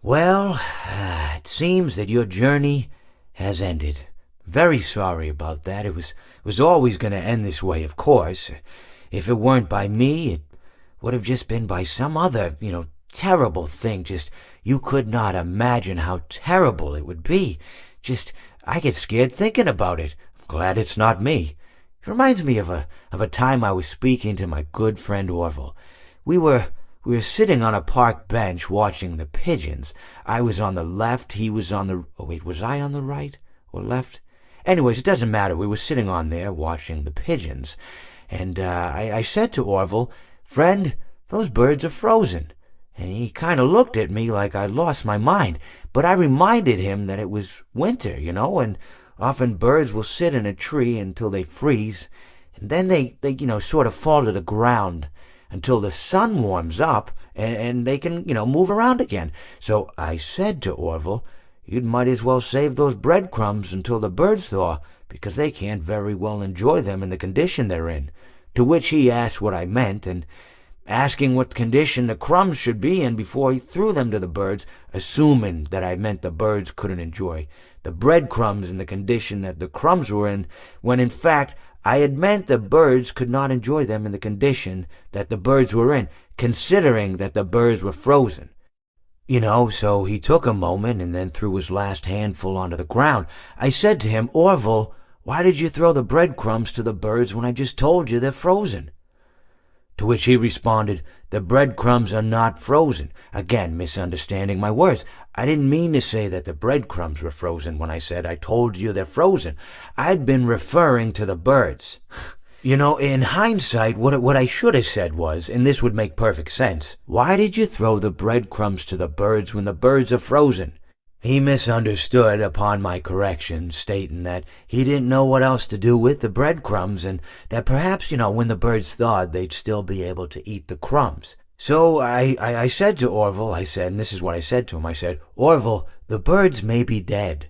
Well, it seems that your journey has ended. Very sorry about that. It was always going to end this way, of course. If it weren't by me, it would have just been by some other, terrible thing. Just, you could not imagine how terrible it would be. Just, I get scared thinking about it. I'm glad it's not me. It reminds me of a time I was speaking to my good friend Orville. We were sitting on a park bench watching the pigeons. I was on the left, he was on the... Oh, wait, was I on the right or left? Anyways, it doesn't matter. We were sitting on there watching the pigeons. And I said to Orville, "Friend, those birds are frozen." And he kind of looked at me like I'd lost my mind. But I reminded him that it was winter, and often birds will sit in a tree until they freeze. And then they sort of fall to the ground until the sun warms up and they can, move around again. So I said to Orville, "You might as well save those breadcrumbs until the birds thaw, because they can't very well enjoy them in the condition they're in." To which he asked what I meant, and asking what condition the crumbs should be in before he threw them to the birds, assuming that I meant the birds couldn't enjoy the breadcrumbs in the condition that the crumbs were in, when in fact I had meant the birds could not enjoy them in the condition that the birds were in, considering that the birds were frozen. So he took a moment and then threw his last handful onto the ground. I said to him, "Orville, why did you throw the breadcrumbs to the birds when I just told you they're frozen?" To which he responded, "The breadcrumbs are not frozen." Again, misunderstanding my words. I didn't mean to say that the breadcrumbs were frozen when I said I told you they're frozen. I'd been referring to the birds. In hindsight, what I should have said was, and this would make perfect sense, "Why did you throw the breadcrumbs to the birds when the birds are frozen?" He misunderstood upon my correction, stating that he didn't know what else to do with the breadcrumbs, and that perhaps, when the birds thawed, they'd still be able to eat the crumbs. So I said to Orville, and this is what I said to him, I said, "Orville, the birds may be dead,